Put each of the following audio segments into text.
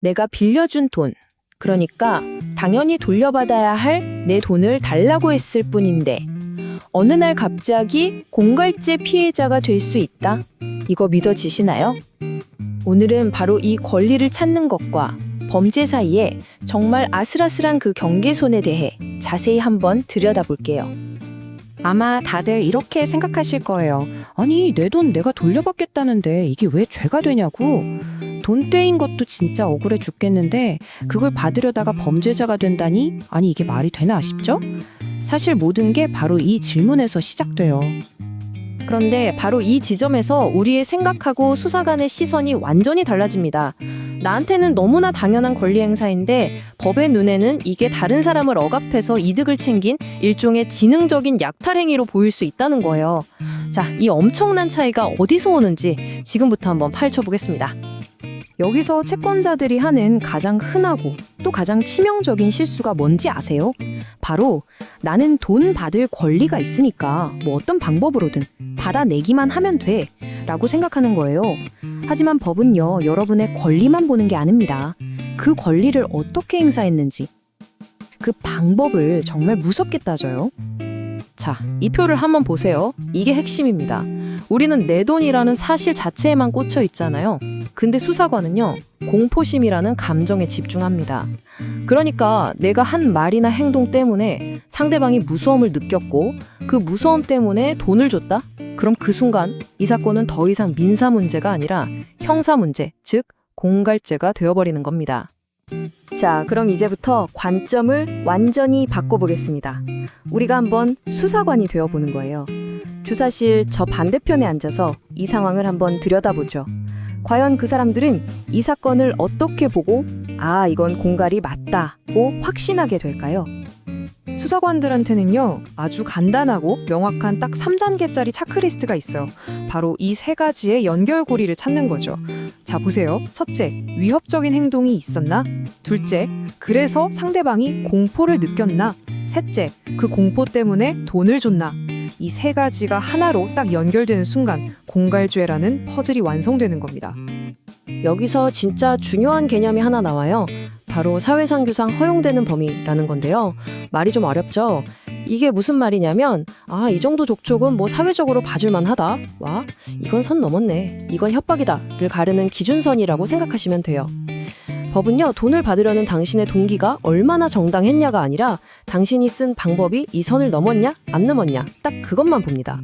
내가 빌려준 돈, 그러니까 당연히 돌려받아야 할 내 돈을 달라고 했을 뿐인데 어느 날 갑자기 공갈죄 피해자가 될 수 있다? 이거 믿어지시나요? 오늘은 바로 이 권리를 찾는 것과 범죄 사이에 정말 아슬아슬한 그 경계선에 대해 자세히 한번 들여다볼게요. 아마 다들 이렇게 생각하실 거예요. 아니, 내 돈 내가 돌려받겠다는데 이게 왜 죄가 되냐고. 돈 떼인 것도 진짜 억울해 죽겠는데 그걸 받으려다가 범죄자가 된다니? 아니, 이게 말이 되나 싶죠? 사실 모든 게 바로 이 질문에서 시작돼요. 그런데 바로 이 지점에서 우리의 생각하고 수사관의 시선이 완전히 달라집니다. 나한테는 너무나 당연한 권리 행사인데 법의 눈에는 이게 다른 사람을 억압해서 이득을 챙긴 일종의 지능적인 약탈 행위로 보일 수 있다는 거예요. 자, 이 엄청난 차이가 어디서 오는지 지금부터 한번 파헤쳐 보겠습니다. 여기서 채권자들이 하는 가장 흔하고 또 가장 치명적인 실수가 뭔지 아세요? 바로 나는 돈 받을 권리가 있으니까 뭐 어떤 방법으로든 받아내기만 하면 돼 라고 생각하는 거예요. 하지만 법은요, 여러분의 권리만 보는 게 아닙니다. 그 권리를 어떻게 행사했는지, 그 방법을 정말 무섭게 따져요. 자, 이 표를 한번 보세요. 이게 핵심입니다. 우리는 내 돈이라는 사실 자체에만 꽂혀 있잖아요. 근데 수사관은요, 공포심이라는 감정에 집중합니다. 그러니까 내가 한 말이나 행동 때문에 상대방이 무서움을 느꼈고 그 무서움 때문에 돈을 줬다? 그럼 그 순간 이 사건은 더 이상 민사 문제가 아니라 형사 문제, 즉 공갈죄가 되어버리는 겁니다. 자, 그럼 이제부터 관점을 완전히 바꿔보겠습니다. 우리가 한번 수사관이 되어보는 거예요. 주사실 저 반대편에 앉아서 이 상황을 한번 들여다보죠. 과연 그 사람들은 이 사건을 어떻게 보고 아, 이건 공갈이 맞다고 확신하게 될까요? 수사관들한테는요, 아주 간단하고 명확한 딱 3단계짜리 체크리스트가 있어요. 바로 이 세 가지의 연결고리를 찾는 거죠. 자, 보세요. 첫째, 위협적인 행동이 있었나? 둘째, 그래서 상대방이 공포를 느꼈나? 셋째, 그 공포 때문에 돈을 줬나? 이 세 가지가 하나로 딱 연결되는 순간 공갈죄라는 퍼즐이 완성되는 겁니다. 여기서 진짜 중요한 개념이 하나 나와요. 바로 사회상규상 허용되는 범위라는 건데요. 말이 좀 어렵죠? 이게 무슨 말이냐면 아, 이 정도 족촉은 뭐 사회적으로 봐줄만 하다. 와, 이건 선 넘었네. 이건 협박이다를 가르는 기준선이라고 생각하시면 돼요. 법은요, 돈을 받으려는 당신의 동기가 얼마나 정당했냐가 아니라 당신이 쓴 방법이 이 선을 넘었냐, 안 넘었냐, 딱 그것만 봅니다.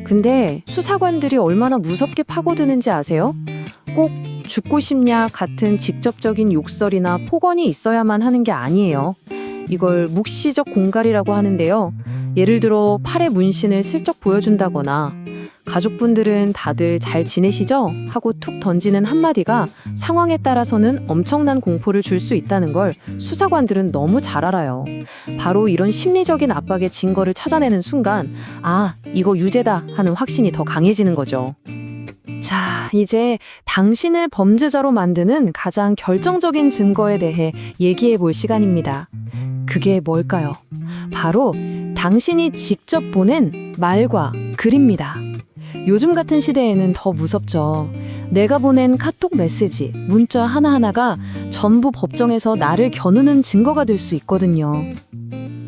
근데 수사관들이 얼마나 무섭게 파고드는지 아세요? 꼭 죽고 싶냐 같은 직접적인 욕설이나 폭언이 있어야만 하는 게 아니에요. 이걸 묵시적 공갈이라고 하는데요. 예를 들어 팔에 문신을 슬쩍 보여준다거나 가족분들은 다들 잘 지내시죠? 하고 툭 던지는 한마디가 상황에 따라서는 엄청난 공포를 줄 수 있다는 걸 수사관들은 너무 잘 알아요. 바로 이런 심리적인 압박의 증거를 찾아내는 순간 아, 이거 유죄다 하는 확신이 더 강해지는 거죠. 자, 이제 당신을 범죄자로 만드는 가장 결정적인 증거에 대해 얘기해 볼 시간입니다. 그게 뭘까요? 바로 당신이 직접 보낸 말과 글입니다. 요즘 같은 시대에는 더 무섭죠. 내가 보낸 카톡 메시지, 문자 하나하나가 전부 법정에서 나를 겨누는 증거가 될 수 있거든요.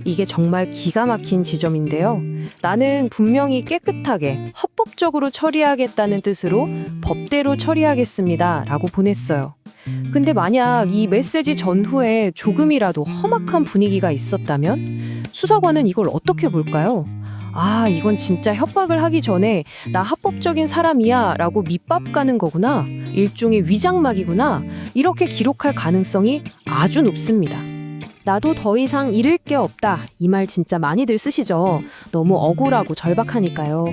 이게 정말 기가 막힌 지점인데요. 나는 분명히 깨끗하게 헌법적으로 처리하겠다는 뜻으로 법대로 처리하겠습니다 라고 보냈어요. 근데 만약 이 메시지 전후에 조금이라도 험악한 분위기가 있었다면 수사관은 이걸 어떻게 볼까요? 아, 이건 진짜 협박을 하기 전에 나 합법적인 사람이야 라고 밑밥 가는 거구나. 일종의 위장막이구나. 이렇게 기록할 가능성이 아주 높습니다. 나도 더 이상 잃을 게 없다. 이 말 진짜 많이들 쓰시죠. 너무 억울하고 절박하니까요.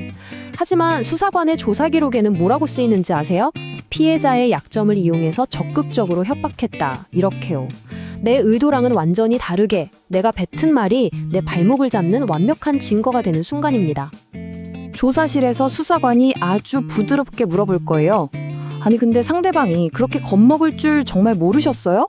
하지만 수사관의 조사 기록에는 뭐라고 쓰이는지 아세요? 피해자의 약점을 이용해서 적극적으로 협박했다. 이렇게요. 내 의도랑은 완전히 다르게 내가 뱉은 말이 내 발목을 잡는 완벽한 증거가 되는 순간입니다. 조사실에서 수사관이 아주 부드럽게 물어볼 거예요. 아니, 근데 상대방이 그렇게 겁먹을 줄 정말 모르셨어요?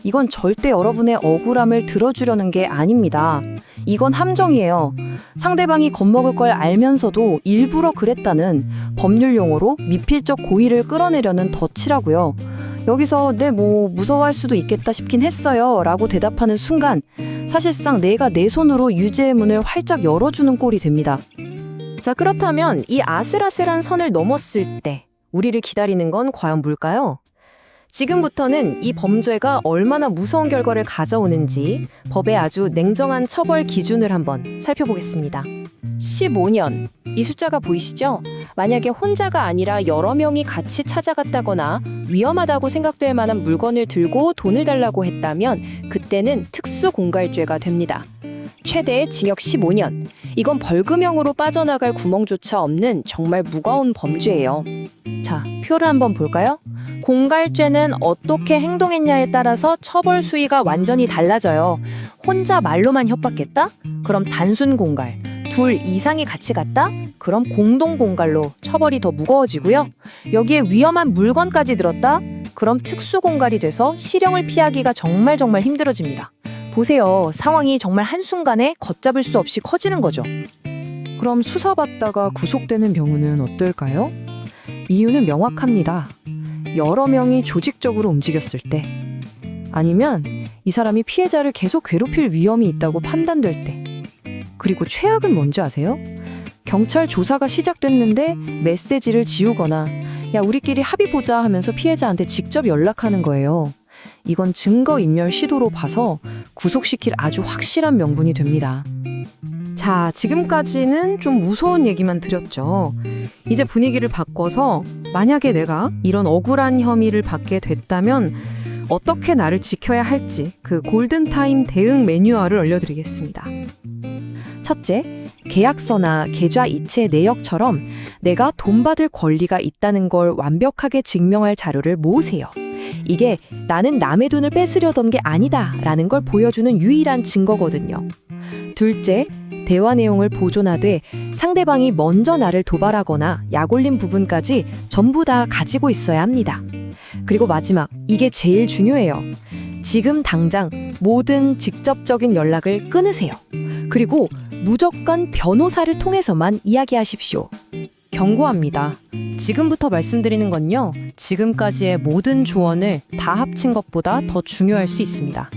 이건 절대 여러분의 억울함을 들어주려는 게 아닙니다. 이건 함정이에요. 상대방이 겁먹을 걸 알면서도 일부러 그랬다는 법률 용어로 미필적 고의를 끌어내려는 덫이라고요. 여기서 네, 뭐 무서워할 수도 있겠다 싶긴 했어요 라고 대답하는 순간 사실상 내가 내 손으로 유죄의 문을 활짝 열어주는 꼴이 됩니다. 자, 그렇다면 이 아슬아슬한 선을 넘었을 때 우리를 기다리는 건 과연 뭘까요? 지금부터는 이 범죄가 얼마나 무서운 결과를 가져오는지 법의 아주 냉정한 처벌 기준을 한번 살펴보겠습니다. 15년. 이 숫자가 보이시죠? 만약에 혼자가 아니라 여러 명이 같이 찾아갔다거나 위험하다고 생각될 만한 물건을 들고 돈을 달라고 했다면 그때는 특수공갈죄가 됩니다. 최대 징역 15년. 이건 벌금형으로 빠져나갈 구멍조차 없는 정말 무거운 범죄예요. 자, 표를 한번 볼까요? 공갈죄는 어떻게 행동했냐에 따라서 처벌 수위가 완전히 달라져요. 혼자 말로만 협박했다? 그럼 단순 공갈. 둘 이상이 같이 갔다? 그럼 공동 공갈로 처벌이 더 무거워지고요. 여기에 위험한 물건까지 들었다? 그럼 특수 공갈이 돼서 실형을 피하기가 정말 힘들어집니다. 보세요. 상황이 정말 한순간에 걷잡을 수 없이 커지는 거죠. 그럼 수사받다가 구속되는 경우는 어떨까요? 이유는 명확합니다. 여러 명이 조직적으로 움직였을 때, 아니면 이 사람이 피해자를 계속 괴롭힐 위험이 있다고 판단될 때, 그리고 최악은 뭔지 아세요? 경찰 조사가 시작됐는데 메시지를 지우거나 야, 우리끼리 합의 보자 하면서 피해자한테 직접 연락하는 거예요. 이건 증거인멸 시도로 봐서 구속시킬 아주 확실한 명분이 됩니다. 자, 지금까지는 좀 무서운 얘기만 드렸죠. 이제 분위기를 바꿔서 만약에 내가 이런 억울한 혐의를 받게 됐다면 어떻게 나를 지켜야 할지 그 골든타임 대응 매뉴얼을 알려드리겠습니다. 첫째, 계약서나 계좌 이체 내역처럼 내가 돈 받을 권리가 있다는 걸 완벽하게 증명할 자료를 모으세요. 이게 나는 남의 돈을 뺏으려던 게 아니다 라는 걸 보여주는 유일한 증거거든요. 둘째, 대화 내용을 보존하되 상대방이 먼저 나를 도발하거나 약올린 부분까지 전부 다 가지고 있어야 합니다. 그리고 마지막, 이게 제일 중요해요. 지금 당장 모든 직접적인 연락을 끊으세요. 그리고 무조건 변호사를 통해서만 이야기하십시오. 경고합니다. 지금부터 말씀드리는 건요, 지금까지의 모든 조언을 다 합친 것보다 더 중요할 수 있습니다.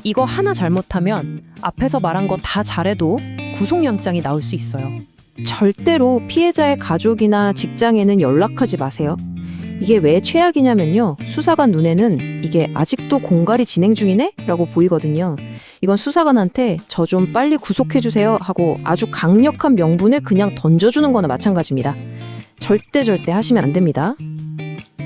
이거 하나 잘못하면 앞에서 말한 거 다 잘해도 구속영장이 나올 수 있어요. 절대로 피해자의 가족이나 직장에는 연락하지 마세요. 이게 왜 최악이냐면요, 수사관 눈에는 이게 아직도 공갈이 진행 중이네? 라고 보이거든요. 이건 수사관한테 저 좀 빨리 구속해주세요 하고 아주 강력한 명분을 그냥 던져주는 거나 마찬가지입니다. 절대 하시면 안 됩니다.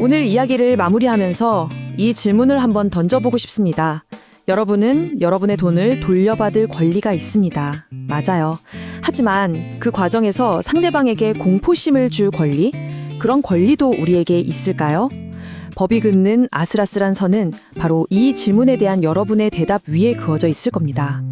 오늘 이야기를 마무리하면서 이 질문을 한번 던져보고 싶습니다. 여러분은 여러분의 돈을 돌려받을 권리가 있습니다. 맞아요. 하지만 그 과정에서 상대방에게 공포심을 줄 권리? 그런 권리도 우리에게 있을까요? 법이 긋는 아슬아슬한 선은 바로 이 질문에 대한 여러분의 대답 위에 그어져 있을 겁니다.